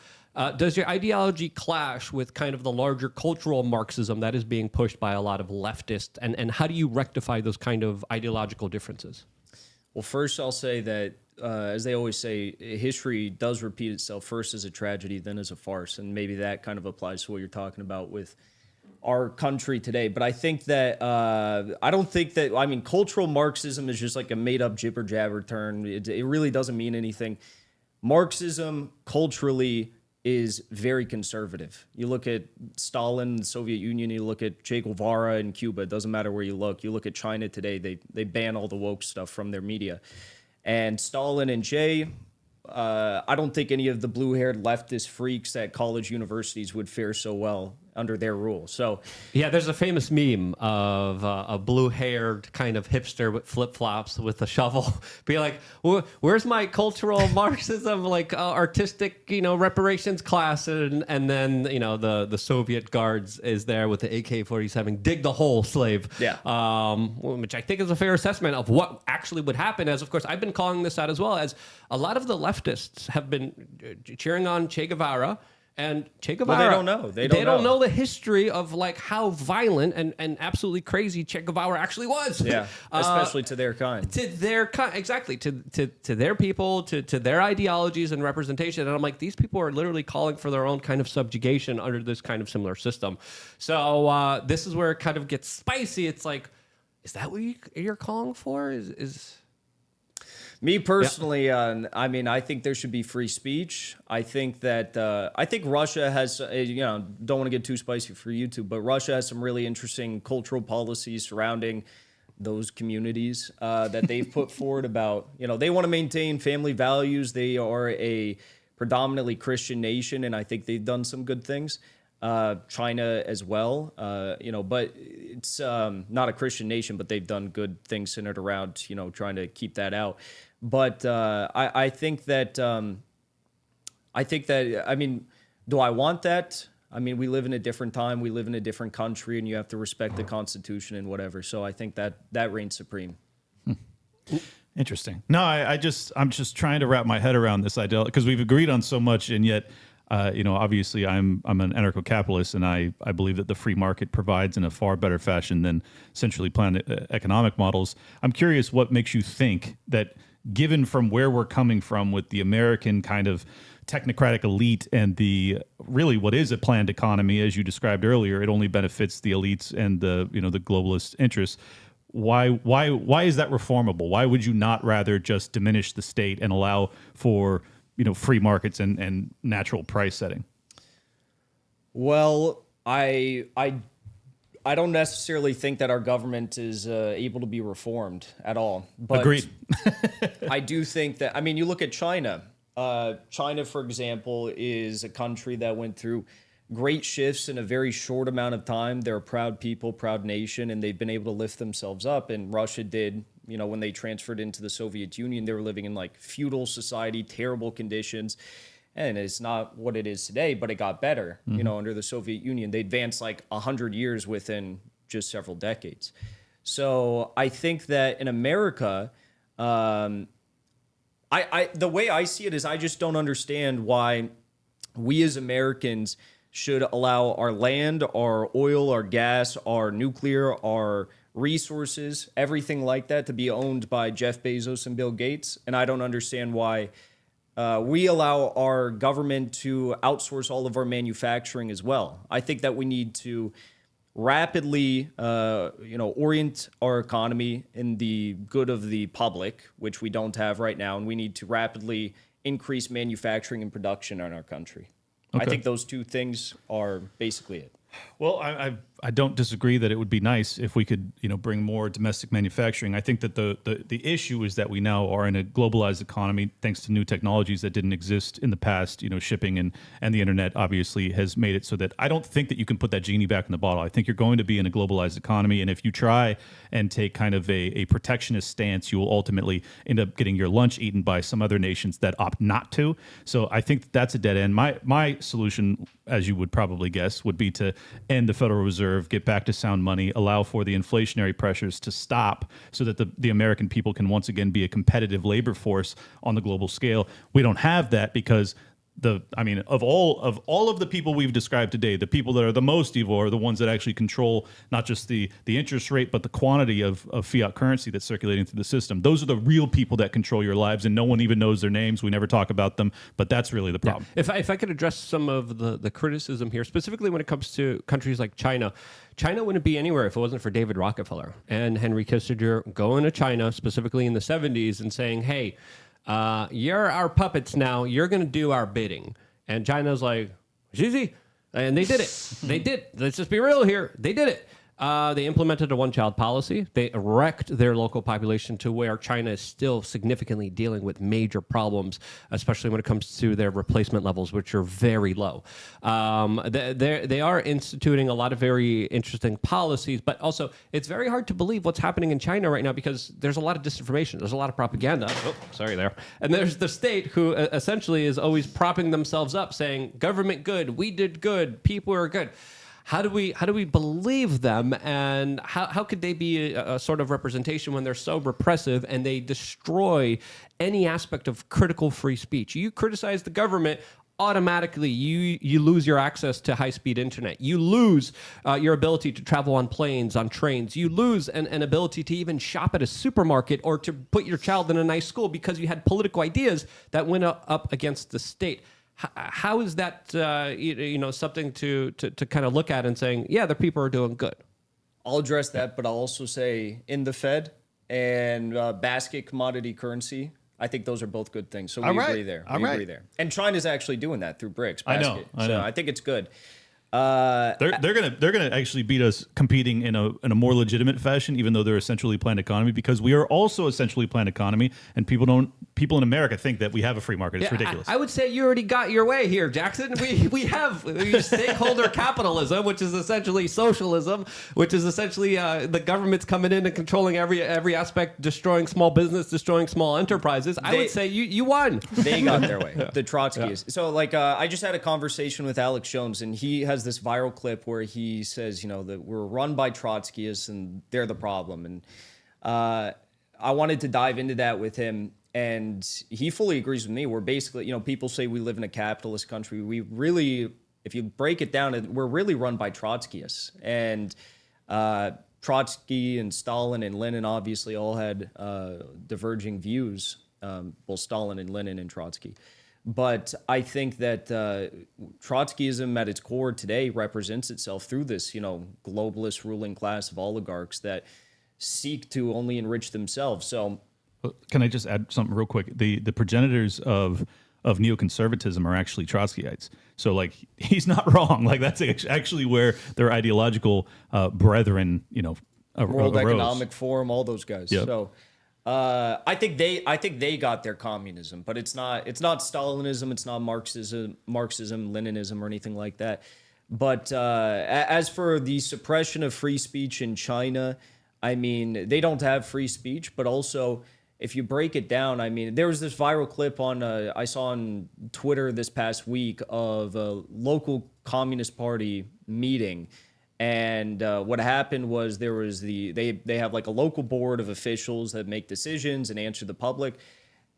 Does your ideology clash with kind of the larger cultural Marxism that is being pushed by a lot of leftists? And how do you rectify those kind of ideological differences? Well, first I'll say that, as they always say, history does repeat itself first as a tragedy, then as a farce. And maybe that kind of applies to what you're talking about with our country today. But I think that, I don't think that, I mean, cultural Marxism is just like a made up jibber jabber term. It really doesn't mean anything. Marxism culturally is very conservative. You look at Stalin, the Soviet Union, you look at Che Guevara in Cuba, it doesn't matter where you look. You look at China today, they ban all the woke stuff from their media. And Stalin and Che, I don't think any of the blue-haired leftist freaks at college universities would fare so well under their rule. So yeah, there's a famous meme of a blue-haired kind of hipster with flip-flops with a shovel, be like, "Where's my cultural Marxism, like artistic, you know, reparations class?" And then you know the Soviet guards is there with the AK-47, dig the hole, slave. Yeah. Which I think is a fair assessment of what actually would happen. As of course, I've been calling this out as well, as a lot of the leftists have been cheering on Che Guevara. And Che Guevara, well, they don't know. They don't know the history of like how violent and absolutely crazy Che Guevara actually was. Yeah, especially to their kind. To their kind, exactly. To their people, to their ideologies and representation. And I'm like, these people are literally calling for their own kind of subjugation under this kind of similar system. So this is where it kind of gets spicy. It's like, is that what you're calling for? Is Me personally, I mean, I think there should be free speech. I think that I think Russia has, you know, don't want to get too spicy for YouTube, but Russia has some really interesting cultural policies surrounding those communities that they've put forward about, they want to maintain family values. They are a predominantly Christian nation, and I think they've done some good things. China as well, but it's not a Christian nation, but they've done good things centered around, trying to keep that out. But I think that, I mean, do I want that? I mean, we live in a different time. We live in a different country, and you have to respect the Constitution and whatever. So I think that reigns supreme. Interesting. No, I'm just trying to wrap my head around this idea, because we've agreed on so much, and yet, obviously I'm an anarcho-capitalist, and I believe that the free market provides in a far better fashion than centrally planned economic models. I'm curious what makes you think that, given from where we're coming from with the American kind of technocratic elite and the really what is a planned economy, as you described earlier, it only benefits the elites and the globalist interests. Why is that reformable? Why would you not rather just diminish the state and allow for free markets and natural price setting? Well, I don't necessarily think that our government is able to be reformed at all. But agreed. I do think that, I mean, you look at China. China, for example, is a country that went through great shifts in a very short amount of time. They're a proud people, proud nation, and they've been able to lift themselves up. And Russia did, when they transferred into the Soviet Union, they were living in like feudal society, terrible conditions. And it's not what it is today, but it got better, under the Soviet Union. They advanced like 100 years within just several decades. So I think that in America, the way I see it is I just don't understand why we as Americans should allow our land, our oil, our gas, our nuclear, our resources, everything like that to be owned by Jeff Bezos and Bill Gates. And I don't understand why we allow our government to outsource all of our manufacturing as well. I think that we need to rapidly, orient our economy in the good of the public, which we don't have right now, and we need to rapidly increase manufacturing and production in our country. Okay. I think those two things are basically it. Well, I don't disagree that it would be nice if we could, bring more domestic manufacturing. I think that the issue is that we now are in a globalized economy thanks to new technologies that didn't exist in the past. Shipping and the internet obviously has made it so that I don't think that you can put that genie back in the bottle. I think you're going to be in a globalized economy, and if you try and take kind of a protectionist stance, you will ultimately end up getting your lunch eaten by some other nations that opt not to. So I think that's a dead end. My solution, as you would probably guess, would be to end the Federal Reserve, get back to sound money, allow for the inflationary pressures to stop so that the American people can once again be a competitive labor force on the global scale. We don't have that because of all of the people we've described today, the people that are the most evil are the ones that actually control not just the interest rate, but the quantity of fiat currency that's circulating through the system. Those are the real people that control your lives, and no one even knows their names. We never talk about them, but that's really the problem. Yeah. If I could address some of the criticism here, specifically when it comes to countries like China. China wouldn't be anywhere if it wasn't for David Rockefeller and Henry Kissinger going to China, specifically in the 70s, and saying, hey, you're our puppets now. You're going to do our bidding. And China's like, it's easy. And they did it. They did. Let's just be real here. They did it. They implemented a one-child policy. They wrecked their local population to where China is still significantly dealing with major problems, especially when it comes to their replacement levels, which are very low. They are instituting a lot of very interesting policies, but also it's very hard to believe what's happening in China right now because there's a lot of disinformation. There's a lot of propaganda. Oh, sorry there. And there's the state who essentially is always propping themselves up saying, government good, we did good, people are good. How do we believe them, and how could they be a sort of representation when they're so repressive and they destroy any aspect of critical free speech? You criticize the government, automatically you lose your access to high-speed internet. You lose your ability to travel on planes, on trains. You lose an ability to even shop at a supermarket or to put your child in a nice school because you had political ideas that went up against the state. How is that something to kind of look at and saying, yeah, the people are doing good? I'll address that, but I'll also say in the Fed and basket commodity currency, I think those are both good things. So we agree there. We agree there. And China's actually doing that through BRICS. Basket. I know. So I think it's good. They're gonna actually beat us competing in a more legitimate fashion, even though they're essentially planned economy, because we are also essentially planned economy, and people in America think that we have a free market. It's ridiculous. I would say you already got your way here, Jackson. We have stakeholder capitalism, which is essentially socialism, which is essentially the government's coming in and controlling every aspect, destroying small business, destroying small enterprises. I would say you won. They got their way. The Trotskyists. So like I just had a conversation with Alex Jones, and he has this viral clip where he says, that we're run by Trotskyists and they're the problem. And I wanted to dive into that with him. And he fully agrees with me. We're basically, people say we live in a capitalist country. We really, if you break it down, we're really run by Trotskyists. And Trotsky and Stalin and Lenin obviously all had diverging views, both Stalin and Lenin and Trotsky. But I think that Trotskyism at its core today represents itself through this, globalist ruling class of oligarchs that seek to only enrich themselves. So, can I just add something real quick? The progenitors of neoconservatism are actually Trotskyites. So like he's not wrong. Like that's actually where their ideological brethren, World arose. Economic Forum, all those guys. Yep. So I think they got their communism, but it's not Stalinism, it's not Marxism, Leninism, or anything like that. But as for the suppression of free speech in China, I mean, they don't have free speech, but also if you break it down, I mean, there was this viral clip I saw on Twitter this past week of a local Communist Party meeting. And what happened was there was they have like a local board of officials that make decisions and answer the public.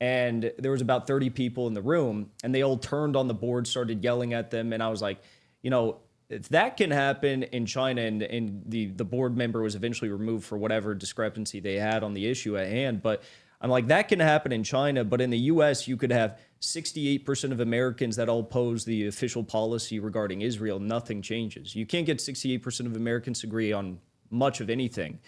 And there was about 30 people in the room, and they all turned on the board, started yelling at them. And I was like, if that can happen in China, and the board member was eventually removed for whatever discrepancy they had on the issue at hand. But I'm like, that can happen in China, but in the US, you could have 68% of Americans that all oppose the official policy regarding Israel. Nothing changes. You can't get 68% of Americans to agree on much of anything.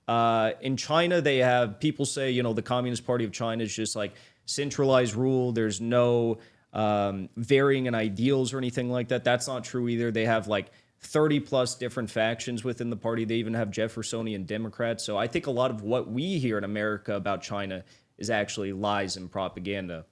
In China, they have people say, the Communist Party of China is just like centralized rule. There's no varying in ideals or anything like that. That's not true either. They have like 30 plus different factions within the party. They even have Jeffersonian Democrats. So I think a lot of what we hear in America about China is actually lies and propaganda.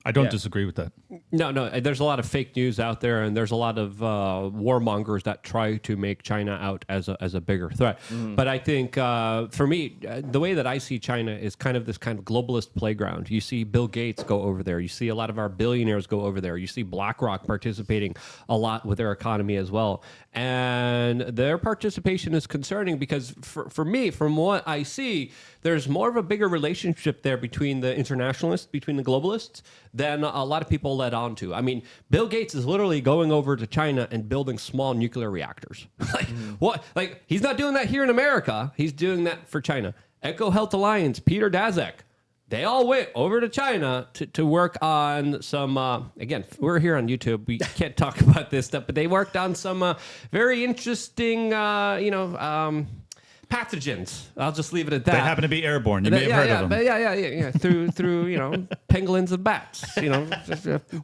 I don't disagree with that. No, there's a lot of fake news out there, and there's a lot of warmongers that try to make China out as a bigger threat. But I think for me, the way that I see China is kind of this kind of globalist playground. You see Bill Gates go over there. You see a lot of our billionaires go over there. You see BlackRock participating a lot with their economy as well. And their participation is concerning because for me, from what I see, there's more of a bigger relationship there between the internationalists, between the globalists, than a lot of people led on to. I mean, Bill Gates is literally going over to China and building small nuclear reactors. What? Like, he's not doing that here in America. He's doing that for China. Eco Health Alliance, Peter Daszak, they all went over to China to work on some, again, we're here on YouTube. We can't talk about this stuff, but they worked on some very interesting, pathogens. I'll just leave it at that. They happen to be airborne. You may have heard of them. Yeah. Through pangolins and bats.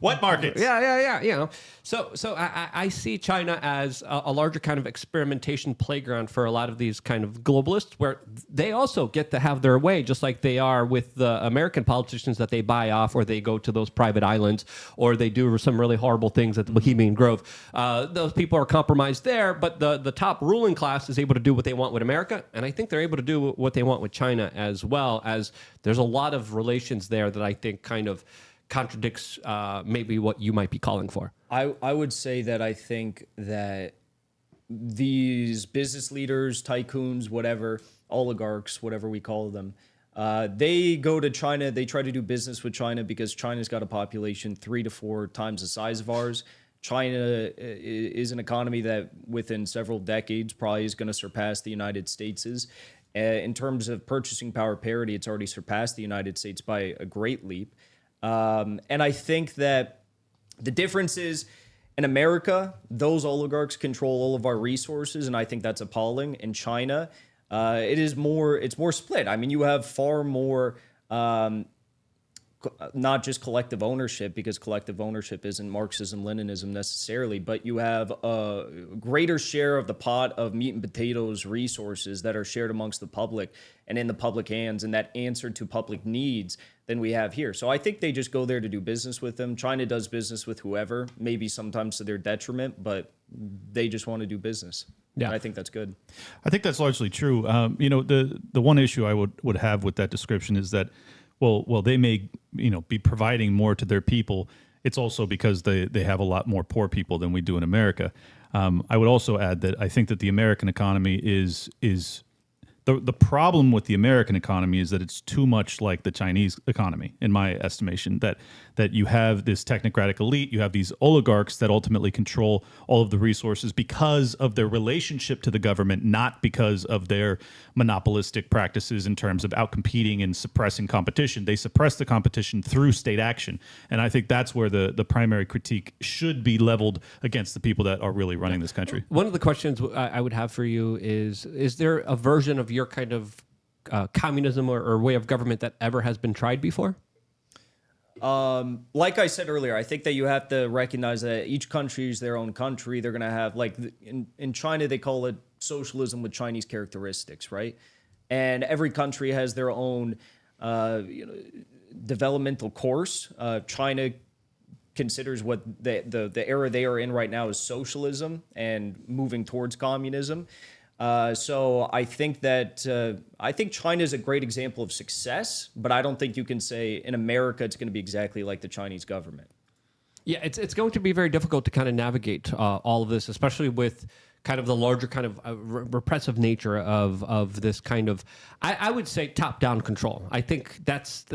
What markets? Yeah. So I see China as a larger kind of experimentation playground for a lot of these kind of globalists, where they also get to have their way, just like they are with the American politicians that they buy off, or they go to those private islands, or they do some really horrible things at the Bohemian Grove. Those people are compromised there, but the top ruling class is able to do what they want with America. And I think they're able to do what they want with China as well, as there's a lot of relations there that I think kind of contradicts maybe what you might be calling for. I would say that I think that these business leaders, tycoons, whatever, oligarchs, whatever we call them, they go to China, they try to do business with China because China's got a population 3 to 4 times the size of ours. China is an economy that within several decades probably is going to surpass the United States'. In terms of purchasing power parity, it's already surpassed the United States by a great leap. And I think that the difference is in America, those oligarchs control all of our resources, and I think that's appalling. In China, it's more split. I mean, you have far more not just collective ownership, because collective ownership isn't Marxism, Leninism necessarily, but you have a greater share of the pot of meat and potatoes resources that are shared amongst the public and in the public hands, and that answer to public needs than we have here. So I think they just go there to do business with them. China does business with whoever, maybe sometimes to their detriment, but they just want to do business. Yeah. And I think that's good. I think that's largely true. The one issue I would have with that description is that, well, they may be providing more to their people. It's also because they have a lot more poor people than we do in America. I would also add that I think that the American economy is the problem with the American economy is that it's too much like the Chinese economy, in my estimation, that you have this technocratic elite, you have these oligarchs that ultimately control all of the resources because of their relationship to the government, not because of their monopolistic practices in terms of outcompeting and suppressing competition. They suppress the competition through state action. And I think that's where the primary critique should be leveled against the people that are really running this country. One of the questions I would have for you is there a version of your kind of communism or way of government that ever has been tried before? Like I said earlier, I think that you have to recognize that each country is their own country. They're going to have, like, in China, they call it socialism with Chinese characteristics, right? And every country has their own developmental course. China considers what the era they are in right now is socialism and moving towards communism. So I think that China is a great example of success, but I don't think you can say in America it's going to be exactly like the Chinese government. Yeah, it's going to be very difficult to kind of navigate all of this, especially with kind of the larger kind of repressive nature of this kind of, I would say, top-down control. I think that's,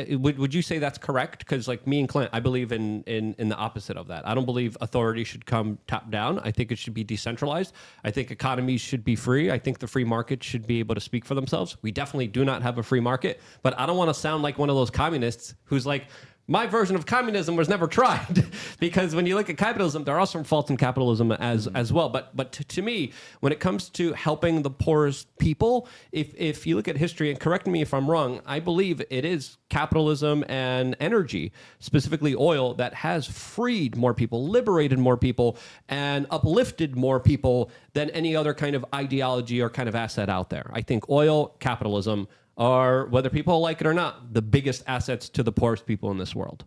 would you say that's correct? Because like me and Clint, I believe in the opposite of that. I don't believe authority should come top-down. I think it should be decentralized. I think economies should be free. I think the free market should be able to speak for themselves. We definitely do not have a free market, but I don't want to sound like one of those communists who's like, my version of communism was never tried, because when you look at capitalism, there are some faults in capitalism as well. But to me, when it comes to helping the poorest people, if you look at history, and correct me if I'm wrong, I believe it is capitalism and energy, specifically oil, that has freed more people, liberated more people, and uplifted more people than any other kind of ideology or kind of asset out there. I think oil, capitalism, are, whether people like it or not, the biggest assets to the poorest people in this world.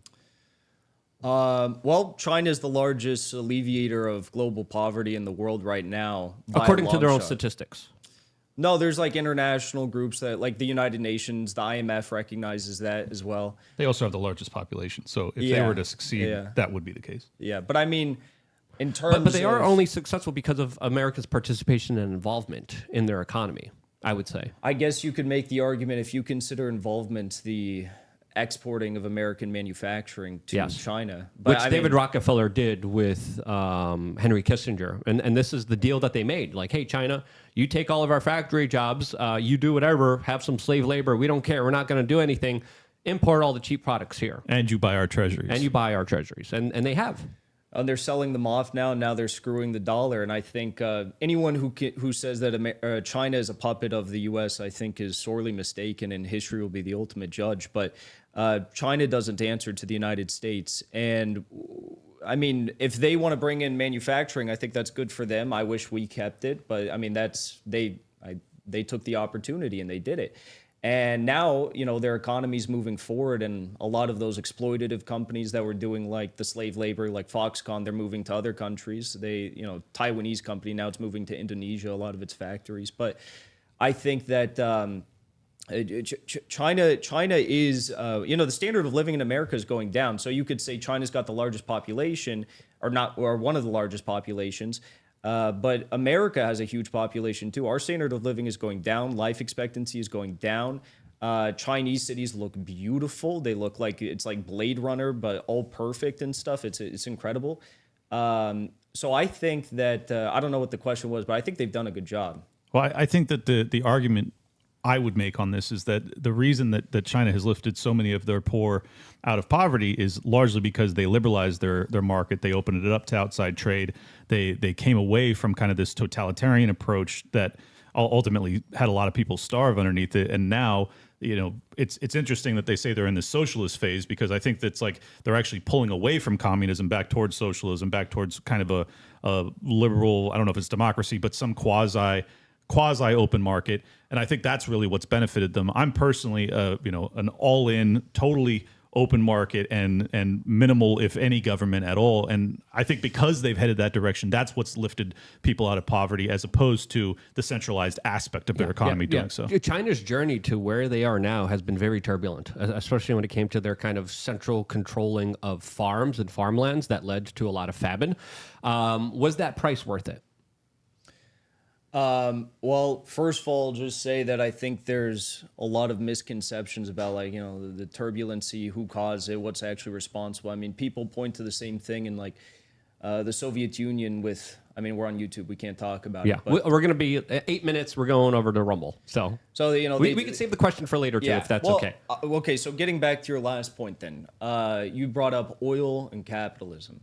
Well, China is the largest alleviator of global poverty in the world right now, According to their own statistics. No, there's like international groups that, like the United Nations, the IMF recognizes that as well. They also have the largest population, so if they were to succeed, that would be the case. Yeah, but I mean, in terms but they are only successful because of America's participation and involvement in their economy, I would say. I guess you could make the argument, if you consider involvement the exporting of American manufacturing to China. But which David Rockefeller did with Henry Kissinger. And this is the deal that they made. Like, hey, China, you take all of our factory jobs, you do whatever, have some slave labor, we don't care, we're not going to do anything, import all the cheap products here. And you buy our treasuries. And they have. And they're selling them off now. Now they're screwing the dollar. And I think anyone who says that China is a puppet of the U.S., I think is sorely mistaken, and history will be the ultimate judge. But China doesn't answer to the United States. And I mean, if they want to bring in manufacturing, I think that's good for them. I wish we kept it. But I mean, they took the opportunity and they did it. And now, their economy's moving forward, and a lot of those exploitative companies that were doing like the slave labor, like Foxconn, they're moving to other countries. Taiwanese company, now it's moving to Indonesia, a lot of its factories. But I think that China is, the standard of living in America is going down. So you could say China's got the largest population, or one of the largest populations. But America has a huge population too. Our standard of living is going down. Life expectancy is going down. Chinese cities look beautiful. They look like it's like Blade Runner, but all perfect and stuff. It's incredible. So I think that I don't know what the question was, but I think they've done a good job. Well, I think that the argument I would make on this is that the reason that China has lifted so many of their poor out of poverty is largely because they liberalized their market. They opened it up to outside trade. They came away from kind of this totalitarian approach that ultimately had a lot of people starve underneath it. And now it's interesting that they say they're in the socialist phase, because I think that's like they're actually pulling away from communism back towards socialism, back towards kind of a liberal, I don't know if it's democracy, but some quasi open market. And I think that's really what's benefited them. I'm personally, an all in, totally open market and minimal, if any, government at all. And I think because they've headed that direction, that's what's lifted people out of poverty, as opposed to the centralized aspect of their economy doing so. China's journey to where they are now has been very turbulent, especially when it came to their kind of central controlling of farms and farmlands that led to a lot of famine. Was that price worth it? Well, first of all, just say that I think there's a lot of misconceptions about, like, the turbulency, who caused it, what's actually responsible. I mean, people point to the same thing in like the Soviet Union with, I mean, we're on YouTube, we can't talk about it. But we're going to be 8 minutes. We're going over to Rumble. So we can save the question for later too, if that's okay. Okay. So getting back to your last point then, you brought up oil and capitalism.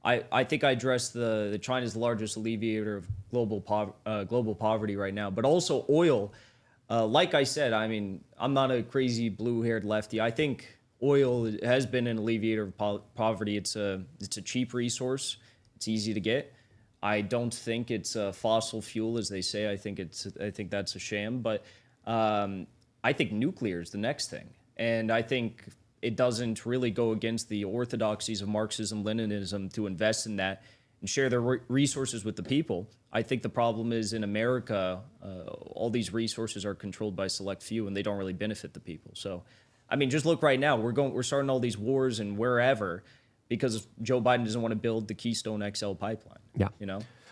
I think I addressed the China's largest alleviator of global poverty right now, but also oil. Like I said, I mean, I'm not a crazy blue-haired lefty. I think oil has been an alleviator of poverty. It's a cheap resource. It's easy to get. I don't think it's a fossil fuel, as they say. I think that's a sham. But I think nuclear is the next thing, and I think it doesn't really go against the orthodoxies of Marxism, Leninism to invest in that and share their resources with the people. I think the problem is in America, all these resources are controlled by a select few, and they don't really benefit the people. So, I mean, just look right now. We're starting all these wars and wherever because Joe Biden doesn't want to build the Keystone XL pipeline. Yeah.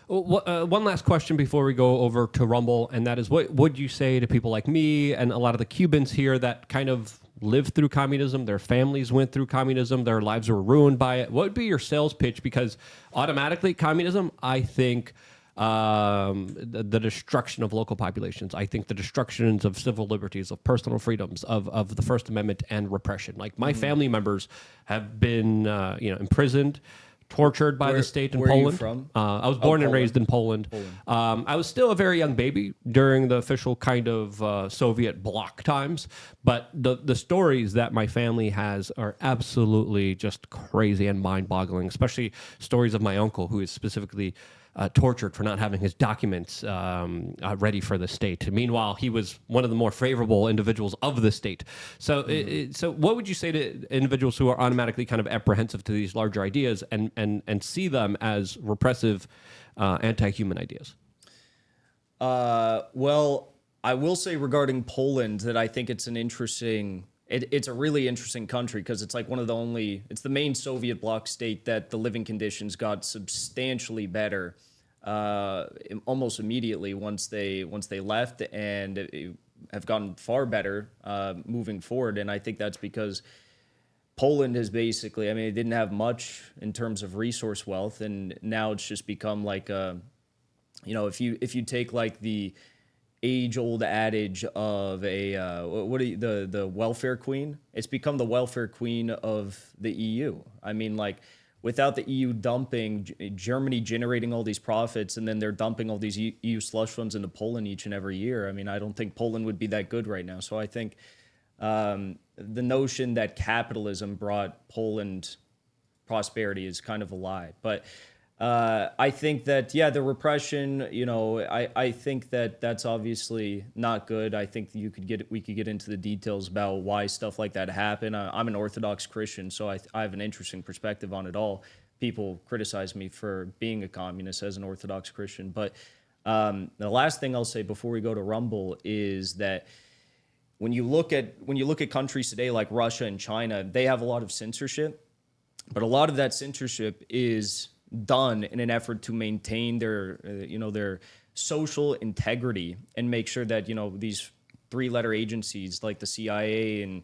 One last question before we go over to Rumble, and that is, what would you say to people like me and a lot of the Cubans here that kind of lived through communism, their families went through communism, their lives were ruined by it? What would be your sales pitch? Because automatically communism, I think the destruction of local populations, I think the destructions of civil liberties, of personal freedoms, of the First Amendment, and repression. Like my family members have been imprisoned, tortured by the state in Poland. Where are you from? I was born and raised in Poland. I was still a very young baby during the official kind of Soviet bloc times, but the stories that my family has are absolutely just crazy and mind-boggling, especially stories of my uncle, who is specifically tortured for not having his documents ready for the state. Meanwhile, he was one of the more favorable individuals of the state. So, so what would you say to individuals who are automatically kind of apprehensive to these larger ideas and see them as repressive, anti-human ideas? Well, I will say regarding Poland that I think it's an interesting. It's a really interesting country because it's like it's the main Soviet bloc state that the living conditions got substantially better almost immediately once they left, and have gotten far better moving forward. And I think that's because Poland is basically, I mean, it didn't have much in terms of resource wealth, and now it's just become like if you take like the age-old adage of the welfare queen. It's become the welfare queen of the EU. I mean, like, without the EU dumping, Germany generating all these profits, and then they're dumping all these EU slush funds into Poland each and every year. I mean, I don't think Poland would be that good right now. So I think the notion that capitalism brought Poland prosperity is kind of a lie. But I think that, the repression, I think that that's obviously not good. I think we could get into the details about why stuff like that happened. I'm an Orthodox Christian, so I have an interesting perspective on it all. People criticize me for being a communist as an Orthodox Christian. But the last thing I'll say before we go to Rumble is that when you look at countries today like Russia and China, they have a lot of censorship, but a lot of that censorship is done in an effort to maintain their social integrity and make sure that these three-letter agencies like the CIA and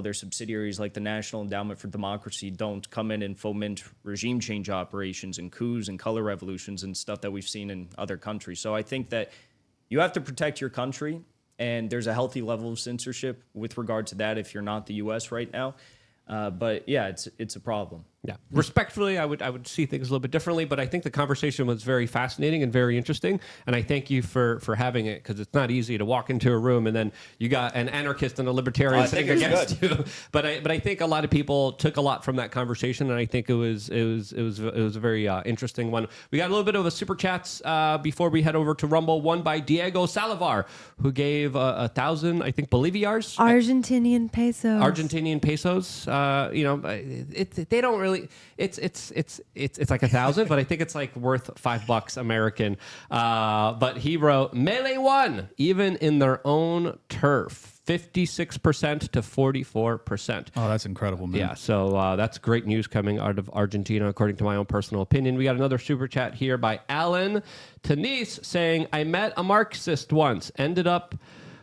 their subsidiaries like the National Endowment for Democracy don't come in and foment regime change operations and coups and color revolutions and stuff that we've seen in other countries. So I think that you have to protect your country, and there's a healthy level of censorship with regard to that if you're not the U.S. right now. But yeah, it's a problem. Yeah, respectfully, I would see things a little bit differently, but I think the conversation was very fascinating and very interesting, and I thank you for having it, because it's not easy to walk into a room and then you got an anarchist and a libertarian sitting against you. But I think a lot of people took a lot from that conversation, and I think it was a very interesting one. We got a little bit of a super chats before we head over to Rumble. One by Diego Salivar, who gave 1,000, I think, Boliviars, Argentinian pesos. Argentinian pesos. They don't really. It's like 1,000, but I think it's like worth $5 American. But he wrote, Melee won, even in their own turf, 56% to 44%. Oh, that's incredible, man. Yeah, so that's great news coming out of Argentina, according to my own personal opinion. We got another super chat here by Alan Tanise saying, I met a Marxist once, ended up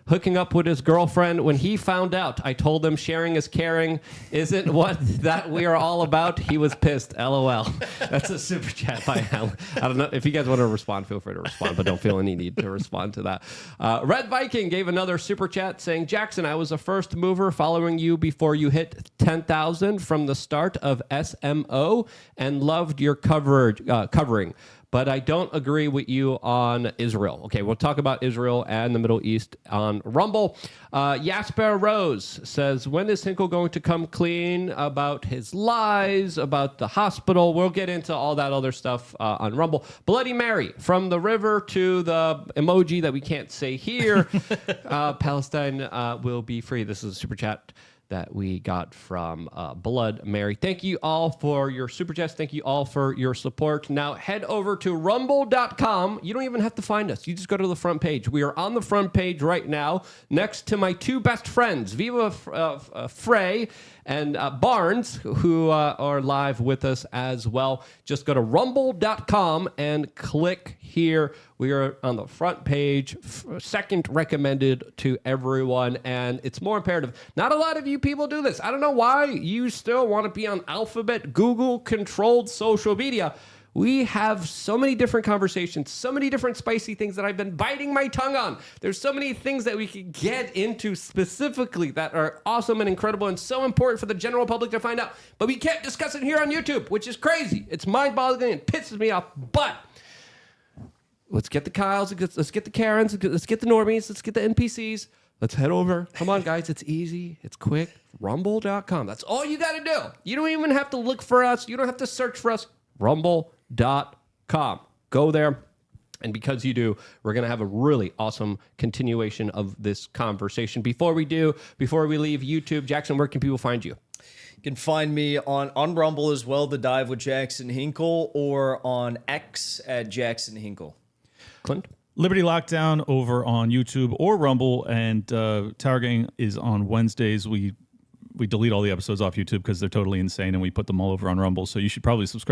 hooking up with his girlfriend. When he found out, I told him sharing is caring isn't what that we are all about. He was pissed. LOL. That's a super chat by Alan. I don't know if you guys want to respond, feel free to respond, but don't feel any need to respond to that. Red Viking gave another super chat saying, Jackson, I was a first mover following you before you hit 10,000 from the start of SMO and loved your covering. But I don't agree with you on Israel. Okay, we'll talk about Israel and the Middle East on Rumble. Jasper Rose says, when is Hinkle going to come clean about his lies, about the hospital? We'll get into all that other stuff on Rumble. Bloody Mary, from the river to the emoji that we can't say here, Palestine will be free. This is a super chat that we got from Blood Mary. Thank you all for your super chats. Thank you all for your support. Now head over to rumble.com. You don't even have to find us. You just go to the front page. We are on the front page right now next to my two best friends, Viva Frey and Barnes, who are live with us as well. Just go to rumble.com and click here. We are on the front page, second recommended to everyone, and it's more imperative. Not a lot of you people do this. I don't know why you still want to be on Alphabet, Google-controlled social media. We have so many different conversations, so many different spicy things that I've been biting my tongue on. There's so many things that we could get into specifically that are awesome and incredible and so important for the general public to find out. But we can't discuss it here on YouTube, which is crazy. It's mind-boggling and pisses me off. But let's get the Kyles, let's get the Karens, let's get the normies, let's get the NPCs. Let's head over. Come on, guys. It's easy. It's quick. Rumble.com. That's all you got to do. You don't even have to look for us. You don't have to search for us. Rumble.com. Go there. And because you do, we're going to have a really awesome continuation of this conversation. Before we leave YouTube, Jackson, where can people find you? You can find me on Rumble as well, The Dive with Jackson Hinkle, or on X at Jackson Hinkle. Clint? Liberty Lockdown over on YouTube or Rumble, and Tower Gang is on Wednesdays. We delete all the episodes off YouTube because they're totally insane, and we put them all over on Rumble. So you should probably subscribe